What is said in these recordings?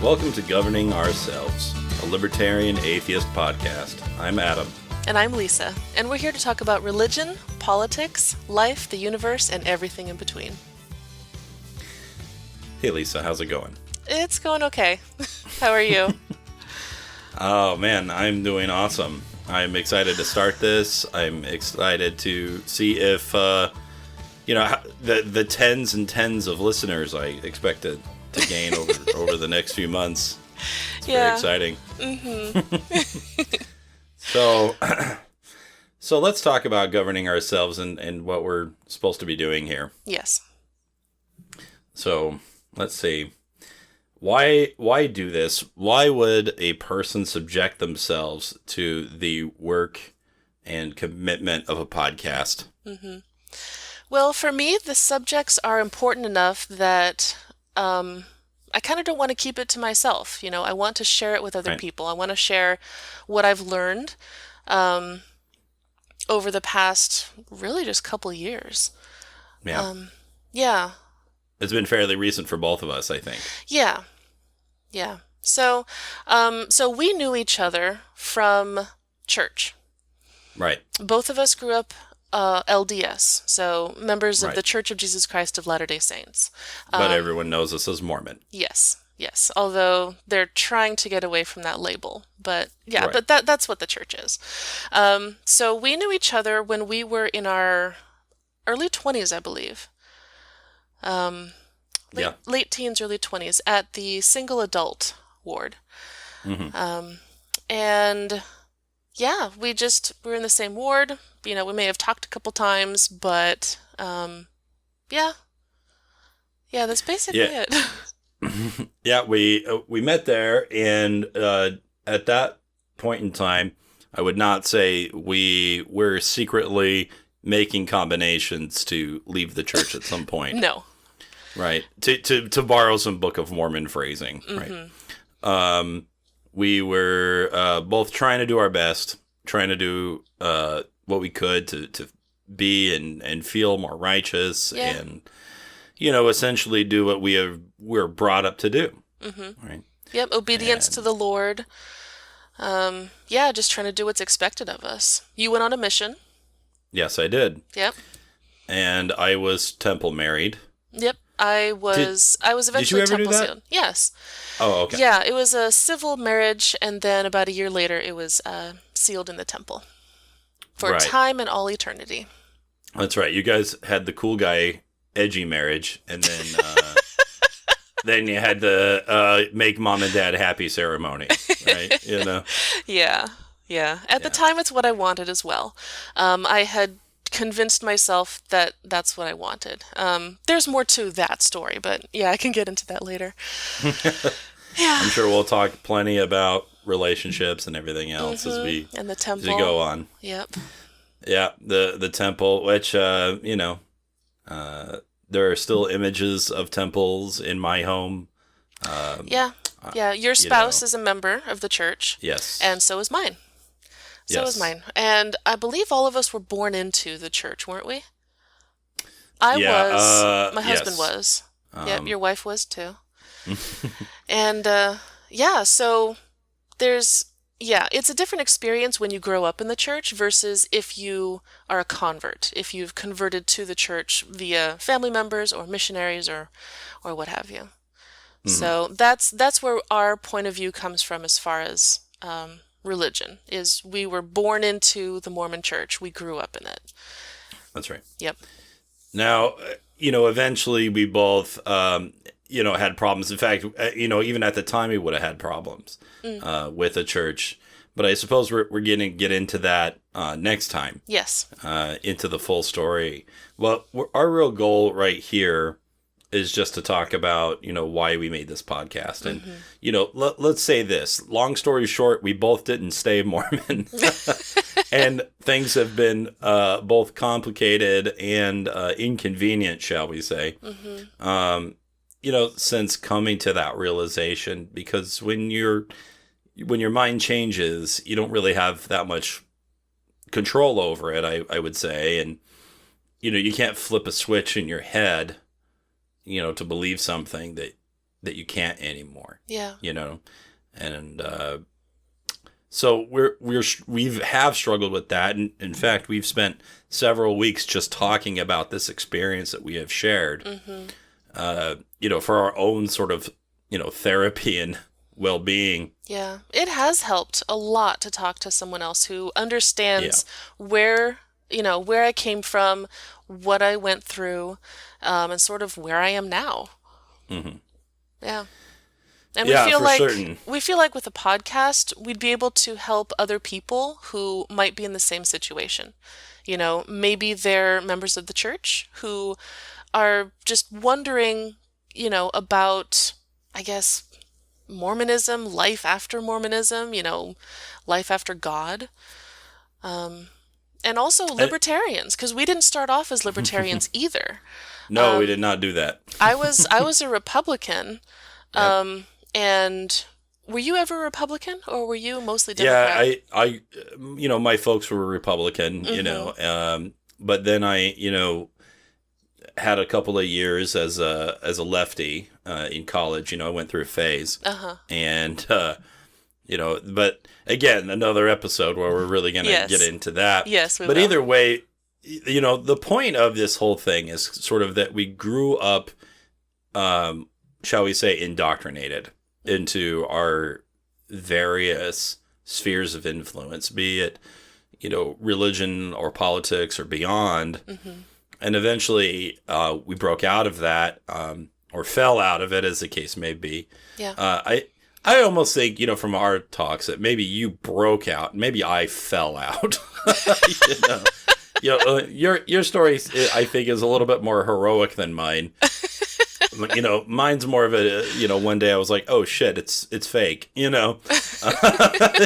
Welcome to Governing Ourselves, a libertarian atheist podcast. I'm Adam. And I'm Lisa, and we're here to talk about religion, politics, life, the universe, and everything in between. Hey Lisa, how's it going? It's going okay. How are you? Oh man, I'm doing awesome. I'm excited to start this. I'm excited to see if, the tens and tens of listeners I expected to gain over the next few months. It's very exciting. Mm-hmm. So let's talk about governing ourselves and what we're supposed to be doing here. Yes. So let's see. Why do this? Why would a person subject themselves to the work and commitment of a podcast? Mm-hmm. Well, for me, the subjects are important enough that I kind of don't want to keep it to myself. You know, I want to share it with other people. I want to share what I've learned over the past, really just couple years. Yeah. Yeah. It's been fairly recent for both of us, I think. Yeah. Yeah. So we knew each other from church. Right. Both of us grew up LDS, so members of the Church of Jesus Christ of Latter-day Saints. But everyone knows us as Mormon. Yes. Although they're trying to get away from that label. But yeah, but that's what the church is. So we knew each other when we were in our early 20s, I believe. Late teens, early 20s at the single adult ward. Mm-hmm. And yeah, we're in the same ward. You know, we may have talked a couple times, but yeah, that's basically it. Yeah, we met there, and at that point in time, I would not say we were secretly making combinations to leave the church at some point. No. Right. To borrow some Book of Mormon phrasing. Mm-hmm. Right. We were both trying to do our best, trying to do what we could to be and feel more righteous and, essentially do what we're brought up to do. Mm-hmm. Right. Yep. Obedience to the Lord. Just trying to do what's expected of us. You went on a mission. Yes, I did. Yep. And I was temple married. Yep. I was eventually temple sealed. Yes. Oh, okay. Yeah, it was a civil marriage, and then about a year later, it was sealed in the temple for time and all eternity. That's right. You guys had the cool guy, edgy marriage, and then then you had the make mom and dad happy ceremony, right? Yeah. At the time, it's what I wanted as well. I had convinced myself that that's what I wanted. There's more to that story, but I can get into that later. Yeah. I'm sure we'll talk plenty about relationships and everything else as we go on. Yep. Yeah, the temple, which there are still images of temples in my home. Your spouse is a member of the church. Yes. And so is mine. So was mine. And I believe all of us were born into the church, weren't we? I was. My husband was. Yep, your wife was too. And so it's a different experience when you grow up in the church versus if you are a convert, if you've converted to the church via family members or missionaries or what have you. Mm-hmm. So that's where our point of view comes from as far as religion is. We were born into the Mormon church. We grew up in it. That's right. Yep. Now, eventually we both, had problems. In fact, even at the time we would have had problems with the church. But I suppose we're going to get into that next time. Yes. Into the full story. Well, our real goal right here is just to talk about, why we made this podcast. And, let's say this. Long story short, we both didn't stay Mormon. And things have been both complicated and inconvenient, shall we say, since coming to that realization. Because when your mind changes, you don't really have that much control over it, I would say. And, you can't flip a switch in your head to believe something that that you can't anymore. Yeah. You know, and so we have struggled with that, and in fact, we've spent several weeks just talking about this experience that we have shared. You know, for our own sort of, you know, therapy and well-being. Yeah, it has helped a lot to talk to someone else who understands where, you know, where I came from, what I went through, and sort of where I am now. Yeah. And we feel like with a podcast, we'd be able to help other people who might be in the same situation. You know, maybe they're members of the church who are just wondering, you know, about, I guess, Mormonism, life after Mormonism, you know, life after God. And also libertarians, because we didn't start off as libertarians either. No, we did not do that. I was a Republican. And were you ever a Republican, or were you mostly Democrat? Yeah, I you know, my folks were Republican, you know, but then I, you know, had a couple of years as a lefty in college. You know, I went through a phase, and you know, but again, another episode where we're really going to get into that. Yes, we will. Either way, you know, the point of this whole thing is sort of that we grew up, shall we say, indoctrinated into our various spheres of influence, be it, you know, religion or politics or beyond. And eventually we broke out of that, or fell out of it, as the case may be. Yeah. I almost think, you know, from our talks that maybe you broke out, maybe I fell out. Your story, I think, is a little bit more heroic than mine. You know, mine's more of a, you know, one day I was like, oh shit, it's fake, you know.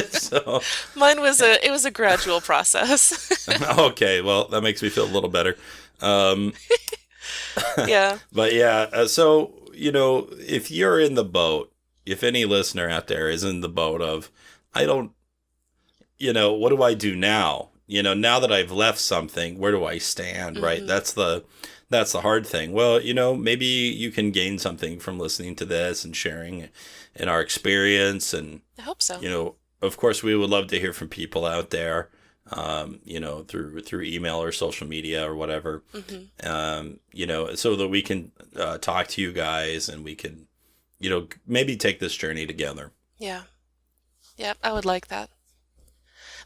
So mine was a gradual process. Okay, well, that makes me feel a little better. Yeah. But yeah, so, you know, if you're in the boat, if any listener out there is in the boat of, I don't, you know, what do I do now? You know, now that I've left something, where do I stand, right? That's the hard thing. Well, you know, maybe you can gain something from listening to this and sharing in our experience. And I hope so. You know, of course, we would love to hear from people out there, you know, through email or social media or whatever, you know, so that we can talk to you guys and we can, you know, maybe take this journey together. Yeah. Yeah, I would like that.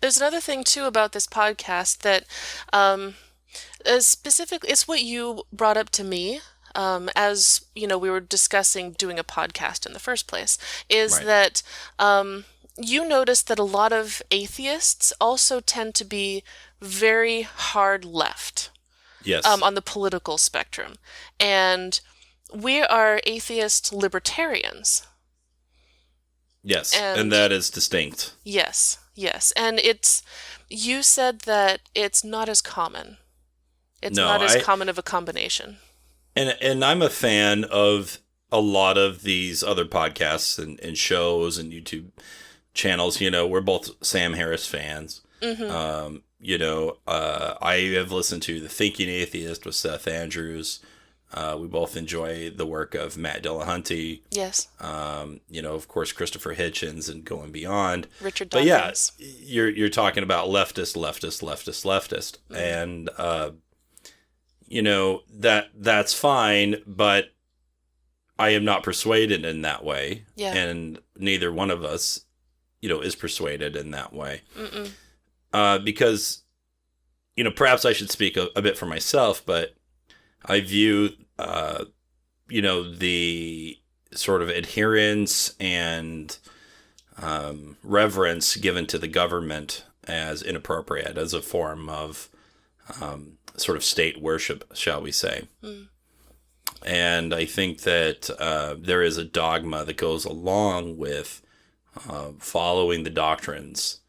There's another thing, too, about this podcast that specifically, it's what you brought up to me as, you know, we were discussing doing a podcast in the first place, is that you noticed that a lot of atheists also tend to be very hard left. Yes. On the political spectrum. And we are atheist libertarians. Yes, and that is distinct. Yes. And you said that it's not as common. It's not as common of a combination. And I'm a fan of a lot of these other podcasts and shows and YouTube channels. You know, we're both Sam Harris fans. You know, I have listened to The Thinking Atheist with Seth Andrews. We both enjoy the work of Matt Dillahunty. Yes. You know, of course, Christopher Hitchens and going beyond. Richard Dawkins. But yeah, you're talking about leftist. And, you know, that's fine, but I am not persuaded in that way. Yeah. And neither one of us, you know, is persuaded in that way. Because, you know, perhaps I should speak a bit for myself, but I view, you know, the sort of adherence and reverence given to the government as inappropriate, as a form of sort of state worship, shall we say. And I think that there is a dogma that goes along with following the doctrines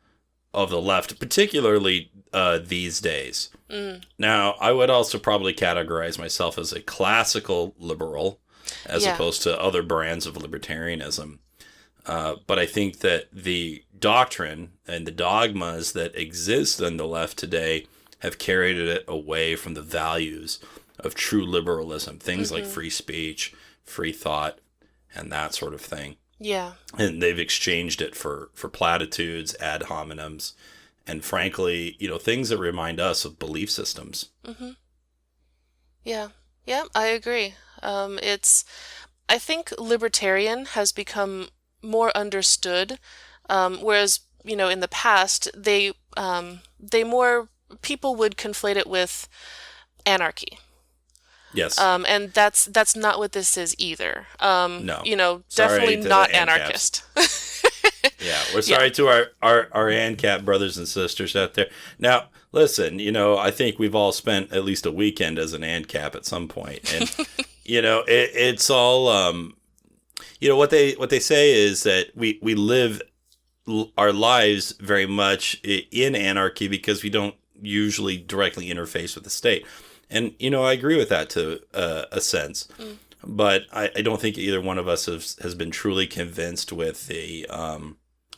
of the left, particularly these days. Now, I would also probably categorize myself as a classical liberal, as opposed to other brands of libertarianism. But I think that the doctrine and the dogmas that exist in the left today have carried it away from the values of true liberalism. Things like free speech, free thought, and that sort of thing. Yeah. And they've exchanged it for platitudes, ad hominems, and frankly, things that remind us of belief systems. Mm-hmm. Yeah. Yeah, I agree. I think libertarian has become more understood, whereas, in the past, people would conflate it with anarchy. Yes. And that's not what this is either. No. Definitely not anarchist. Yeah, we're sorry to our ANCAP brothers and sisters out there. Now, listen, I think we've all spent at least a weekend as an ANCAP at some point. And, it's all, what they say is that we live our lives very much in anarchy because we don't usually directly interface with the state. And, I agree with that to a sense. Mm. But I don't think either one of us has been truly convinced with the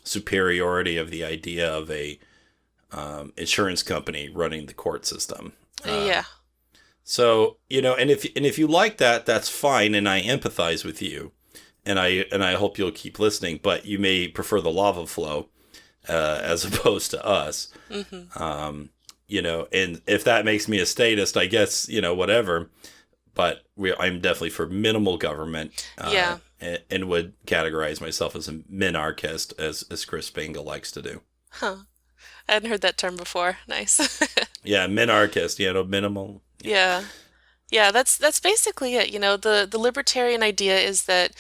superiority of the idea of a insurance company running the court system. Yeah. So, and if you like that, that's fine, and I empathize with you, and I hope you'll keep listening. But you may prefer the lava flow as opposed to us. Mm-hmm. And if that makes me a statist, I guess whatever. But I'm definitely for minimal government. Yeah. And would categorize myself as a minarchist, as Chris Spangle likes to do. Huh. I hadn't heard that term before. Nice. Yeah, minarchist, minimal. Yeah. Yeah, that's basically it. The libertarian idea is that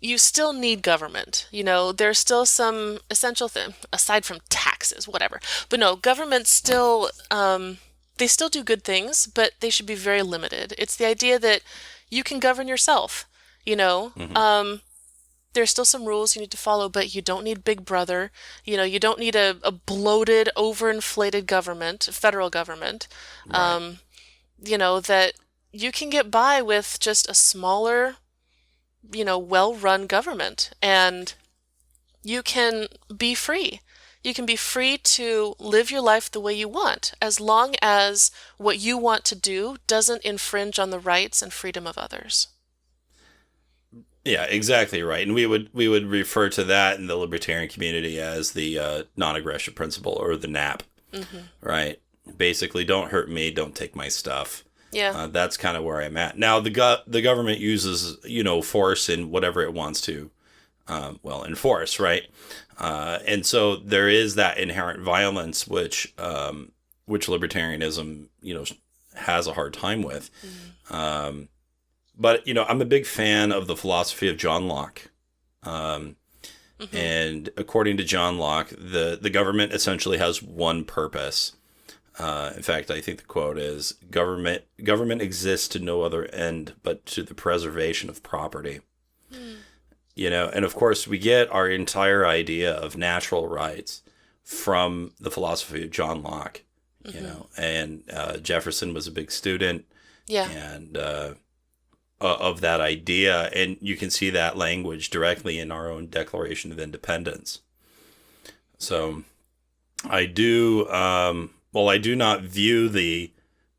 you still need government. There's still some essential thing, aside from taxes, whatever. But no, government still, they still do good things, but they should be very limited. It's the idea that you can govern yourself. Mm-hmm. There's still some rules you need to follow, but you don't need Big Brother. You don't need a bloated, overinflated government, federal government. Right. That you can get by with just a smaller, well-run government, and you can be free. You can be free to live your life the way you want, as long as what you want to do doesn't infringe on the rights and freedom of others. Yeah, exactly right. And we would refer to that in the libertarian community as the non-aggression principle, or the NAP. Mm-hmm. Right? Basically, don't hurt me, don't take my stuff. Yeah. That's kind of where I'm at. Now, the government uses, force in whatever it wants to, enforce, right? And so there is that inherent violence, which libertarianism, has a hard time with. Mm-hmm. But, I'm a big fan of the philosophy of John Locke. Mm-hmm. And according to John Locke, the government essentially has one purpose. In fact, I think the quote is, government exists to no other end but to the preservation of property. Mm. And of course, we get our entire idea of natural rights from the philosophy of John Locke. Mm-hmm. And Jefferson was a big student. Yeah. And of that idea, and you can see that language directly in our own Declaration of Independence. So I do not view the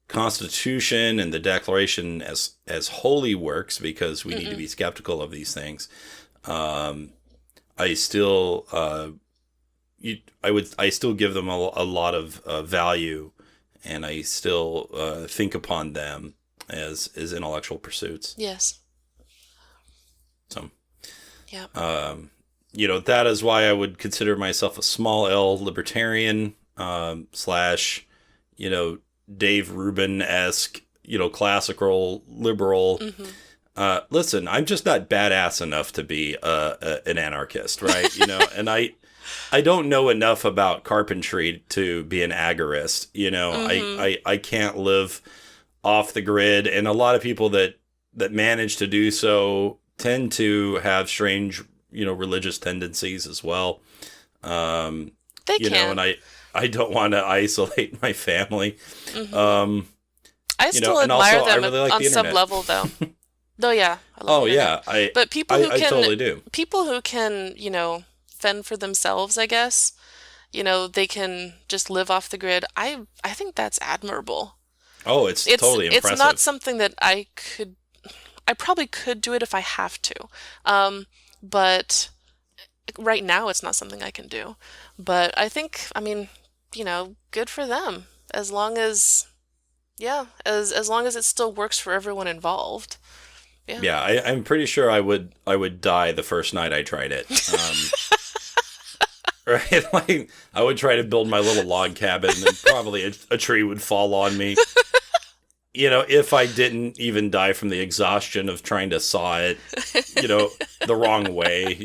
Constitution and the Declaration as holy works, because we need to be skeptical of these things. I still give them a lot of value, and I still think upon them as intellectual pursuits. Yes. So, yeah. That is why I would consider myself a small L libertarian, / Dave Rubin-esque, classical liberal. Mm-hmm. Listen, I'm just not badass enough to be an anarchist, right? And I don't know enough about carpentry to be an agorist. Mm-hmm. I can't live off the grid, and a lot of people that manage to do so tend to have strange, religious tendencies as well. They can. And I don't want to isolate my family. Mm-hmm. I still admire them really like on some level, though. Though, yeah. But people who I totally do. People who can, fend for themselves, I guess. They can just live off the grid. I think that's admirable. Oh, it's totally impressive. It's not something that I I probably could do it if I have to. But right now it's not something I can do. But I think, I mean, good for them. As long as, as long as it still works for everyone involved. Yeah. Yeah, I'm pretty sure I would die the first night I tried it. Right? Like, I would try to build my little log cabin and probably a tree would fall on me. If I didn't even die from the exhaustion of trying to saw it, the wrong way,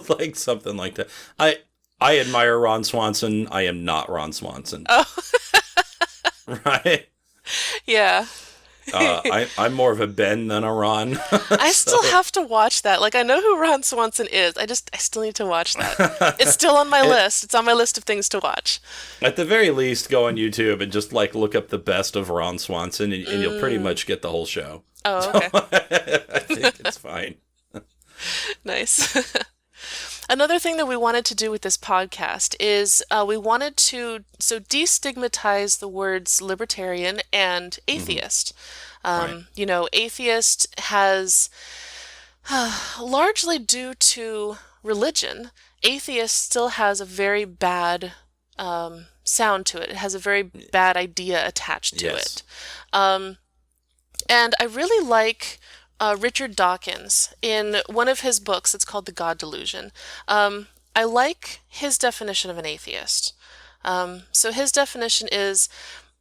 like something like that. I admire Ron Swanson. I am not Ron Swanson. Oh. Right? Yeah. I'm more of a Ben than a Ron. I still have to watch that. Like, I know who Ron Swanson is. I still need to watch that. It's still on my list. It's on my list of things to watch. At the very least, go on YouTube and just look up the best of Ron Swanson, and you'll pretty much get the whole show. Oh, okay. So, I think it's fine. Nice. Another thing that we wanted to do with this podcast is we wanted to destigmatize the words libertarian and atheist. Right. Atheist has, largely due to religion, atheist still has a very bad sound to it. It has a very bad idea attached to it. And I really like Richard Dawkins, in one of his books, it's called The God Delusion. I like his definition of an atheist. So his definition is,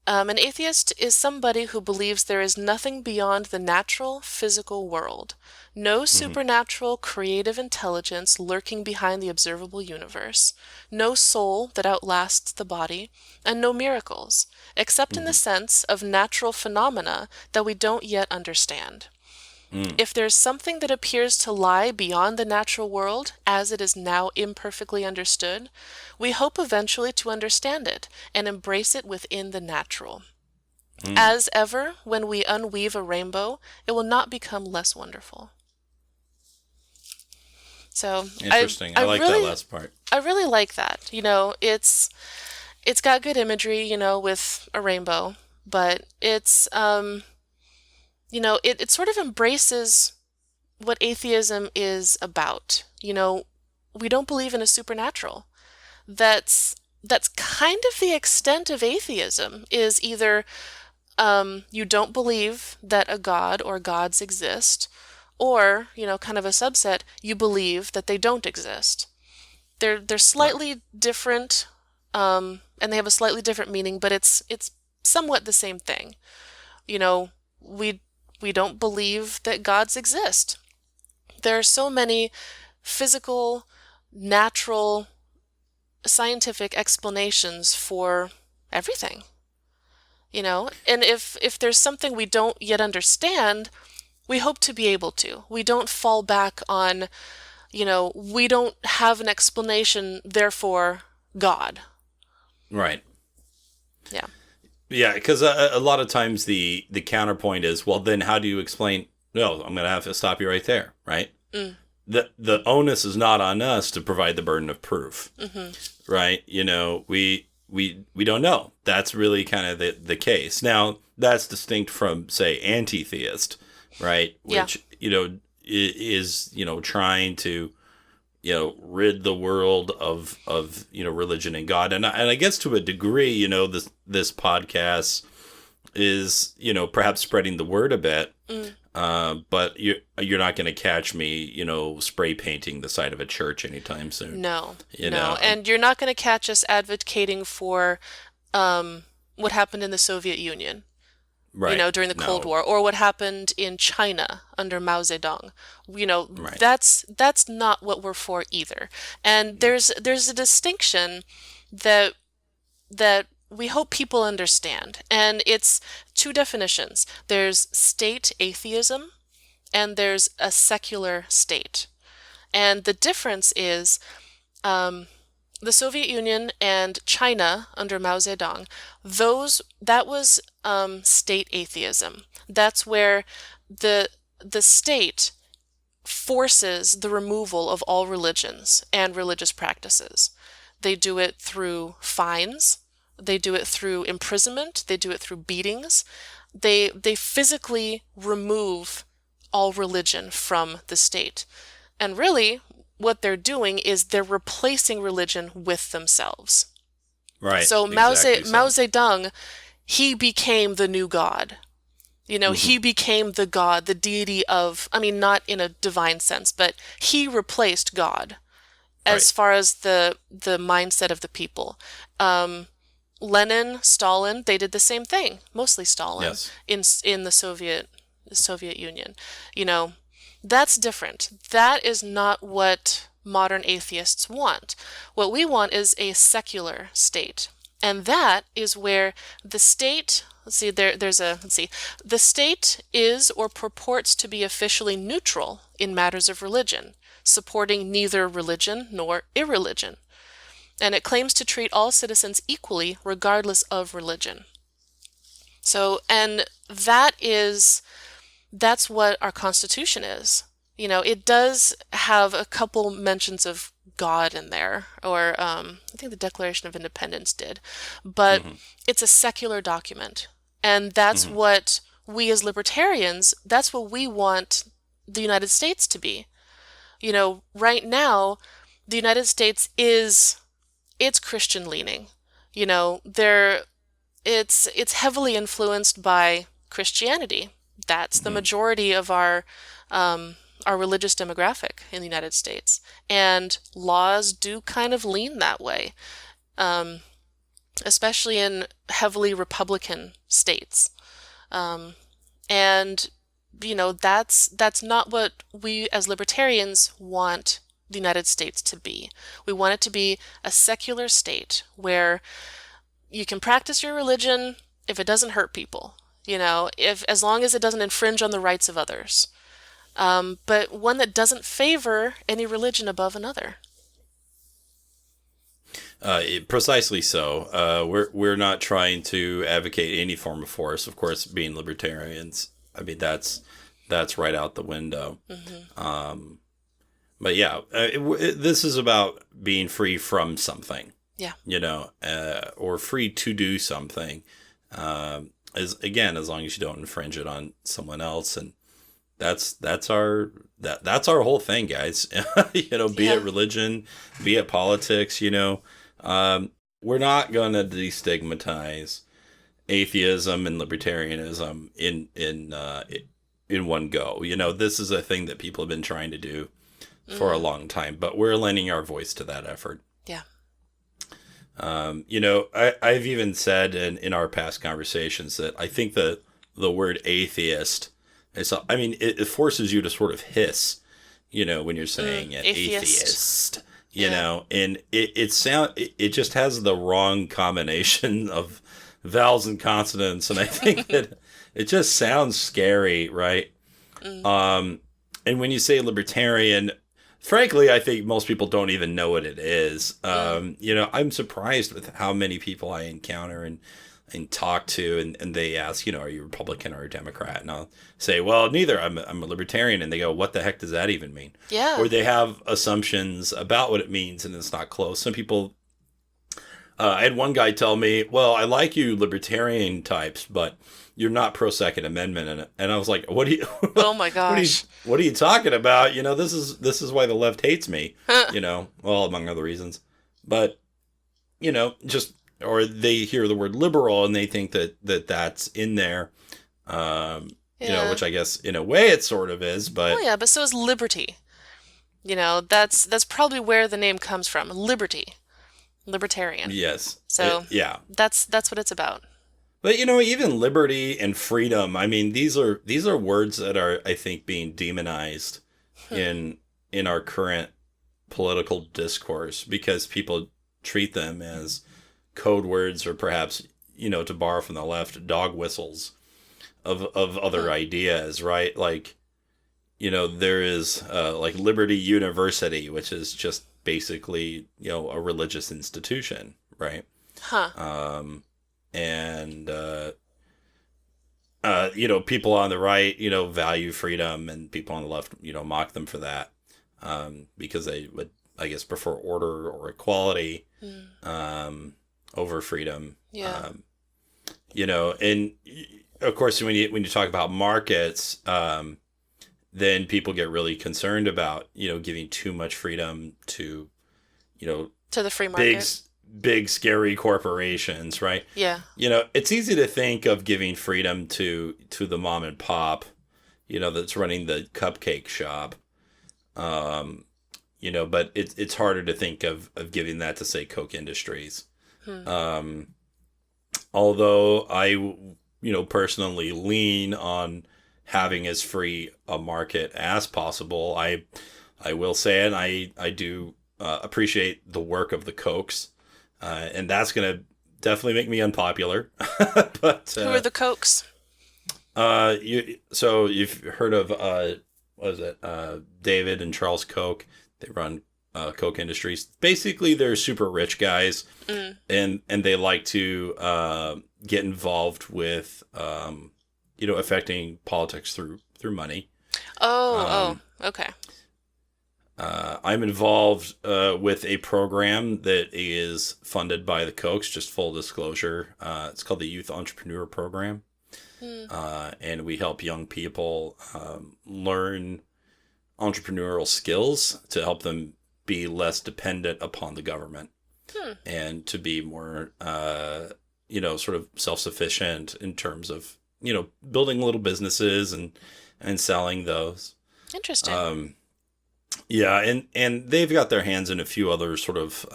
an atheist is somebody who believes there is nothing beyond the natural physical world, no supernatural creative intelligence lurking behind the observable universe, no soul that outlasts the body, and no miracles, except in the sense of natural phenomena that we don't yet understand. If there's something that appears to lie beyond the natural world, as it is now imperfectly understood, we hope eventually to understand it and embrace it within the natural. As ever, when we unweave a rainbow, it will not become less wonderful. So interesting. I like that last part. I really like that. It's got good imagery, with a rainbow, but it's it sort of embraces what atheism is about. We don't believe in a supernatural. That's kind of the extent of atheism, is either you don't believe that a god or gods exist, or, kind of a subset, you believe that they don't exist. They're slightly different, and they have a slightly different meaning, but it's somewhat the same thing. We don't believe that gods exist. There are so many physical, natural, scientific explanations for everything. And if there's something we don't yet understand, we hope to be able to. We don't fall back on, we don't have an explanation, therefore God. Right. Yeah. Yeah, because a lot of times the counterpoint is, well, then how do you explain? No, I'm going to have to stop you right there, right? The onus is not on us to provide the burden of proof, right? We don't know. That's really kind of the case. Now, that's distinct from, say, anti-theist, right? Which, is, trying to, rid the world of religion and God. And I guess to a degree, this podcast is, perhaps spreading the word a bit. But you're not going to catch me, spray painting the side of a church anytime soon. No. And you're not going to catch us advocating for what happened in the Soviet Union. Right. During the Cold War, or what happened in China under Mao Zedong. Right. That's not what we're for either. And there's a distinction that we hope people understand. And it's two definitions. There's state atheism, and there's a secular state. And the difference is the Soviet Union and China under Mao Zedong, that was state atheism. That's where the state forces the removal of all religions and religious practices. They do it through fines. They do it through imprisonment. They do it through beatings. They physically remove all religion from the state. And really, what they're doing is they're replacing religion with themselves. Right. So Mao Zedong, he became the new God. He became the God, the deity of, not in a divine sense, but he replaced God as far as the mindset of the people. Lenin, Stalin, they did the same thing, mostly Stalin, in the Soviet Union. That's different. That is not what modern atheists want. What we want is a secular state. And that is where the state, the state is or purports to be officially neutral in matters of religion, supporting neither religion nor irreligion. And it claims to treat all citizens equally regardless of religion. So, and that's what our Constitution is. It does have a couple mentions of God in there, or I think the Declaration of Independence did, but it's a secular document. And that's what we as libertarians, that's what we want the United States to be. Right now, the United States it's Christian leaning. It's heavily influenced by Christianity. That's the majority of our religious demographic in the United States. And laws do kind of lean that way, especially in heavily Republican states. And that's not what we as libertarians want the United States to be. We want it to be a secular state where you can practice your religion if it doesn't hurt people, as long as it doesn't infringe on the rights of others. But one that doesn't favor any religion above another. Precisely so. We're not trying to advocate any form of force. Of course, being libertarians, that's right out the window. But yeah, this is about being free from something. Yeah. Or free to do something. As long as you don't infringe it on someone else, and that's our whole thing, guys. Be it religion, be it politics. We're not gonna destigmatize atheism and libertarianism in one go. This is a thing that people have been trying to do for a long time, but we're lending our voice to that effort. Yeah. I've even said in our past conversations that I think the word atheist it forces you to sort of hiss, when you're saying it, atheist, and it just has the wrong combination of vowels and consonants. And I think that it just sounds scary. Right. And when you say libertarian, frankly, I think most people don't even know what it is. I'm surprised with how many people I encounter and talk to, and they ask, are you Republican or a Democrat? And I'll say, well, neither. I'm a libertarian. And they go, what the heck does that even mean? Yeah. Or they have assumptions about what it means, and it's not close. Some people, I had one guy tell me, well, I like you libertarian types, but you're not pro Second Amendment. And I was like, what do you, oh my gosh, what are you talking about? This is why the left hates me, well, among other reasons, but or they hear the word liberal and they think that's in there, which I guess in a way it sort of is, but. Oh yeah, but so is liberty. That's probably where the name comes from. Liberty. Libertarian. Yes. So yeah, that's what it's about. But even liberty and freedom, these are words that are, I think, being demonized in our current political discourse, because people treat them as code words, or perhaps, to borrow from the left, dog whistles of other ideas, right? Like, there is like Liberty University, which is just basically, a religious institution, right? And people on the right, value freedom, and people on the left, mock them for that, because they would, I guess, prefer order or equality over freedom. Yeah. And of course, when you talk about markets, then people get really concerned about, giving too much freedom to, to the free market. Big scary corporations, right? Yeah. It's easy to think of giving freedom to the mom and pop, that's running the cupcake shop. But it's harder to think of giving that to, say, Coke Industries. Although I, personally lean on having as free a market as possible. I will say it. I do appreciate the work of the Cokes. And that's going to definitely make me unpopular. But who are the Cokes? So you've heard of David and Charles Koch? They run Koch Industries. Basically, they're super rich guys, and they like to get involved with affecting politics through money. Okay. I'm involved with a program that is funded by the Kochs, just full disclosure. It's called the Youth Entrepreneur Program. And we help young people learn entrepreneurial skills to help them be less dependent upon the government and to be more, sort of self-sufficient in terms of, building little businesses and selling those. Interesting. Yeah, and they've got their hands in a few other sort of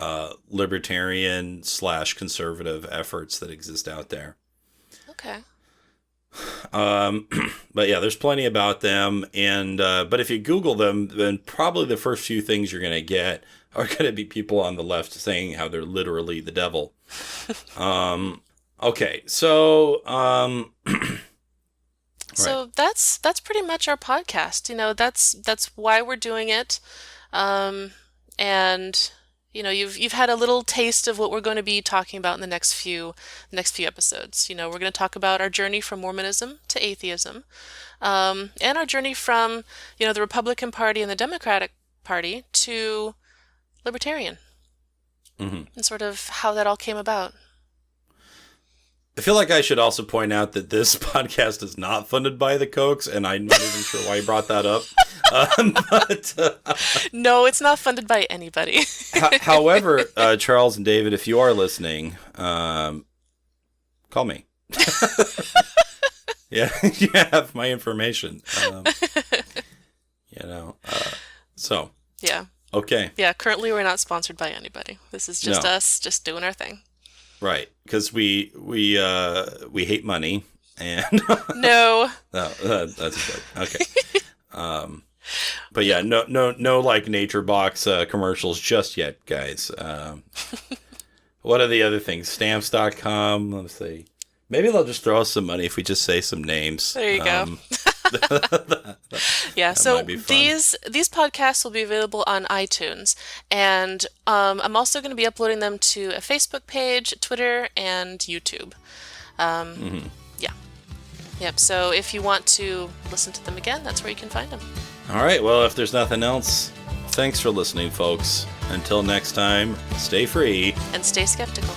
libertarian / conservative efforts that exist out there. Okay. But yeah, there's plenty about them, and but if you Google them, then probably the first few things you're gonna get are gonna be people on the left saying how they're literally the devil. Okay, so so right. that's pretty much our podcast. That's why we're doing it, and you've had a little taste of what we're going to be talking about in the next few episodes. We're going to talk about our journey from Mormonism to atheism, and our journey from the Republican Party and the Democratic Party to libertarian, and sort of how that all came about. I feel like I should also point out that this podcast is not funded by the Kochs, and I'm not even sure why you brought that up. No, it's not funded by anybody. However, Charles and David, if you are listening, call me. Yeah, you have my information. So. Yeah. Okay. Yeah, currently we're not sponsored by anybody. This is just us just doing our thing. Right, because we hate money, and no, that's a joke. Okay, but yeah, no like Nature Box commercials just yet, guys. What are the other things? Stamps.com. Let's see. Maybe they'll just throw us some money if we just say some names. There you go. Yeah, so these podcasts will be available on iTunes, and I'm also going to be uploading them to a Facebook page, Twitter, and YouTube. Yeah. Yep, so if you want to listen to them again, that's where you can find them. All right, well, if there's nothing else, thanks for listening, folks. Until next time, stay free. And stay skeptical.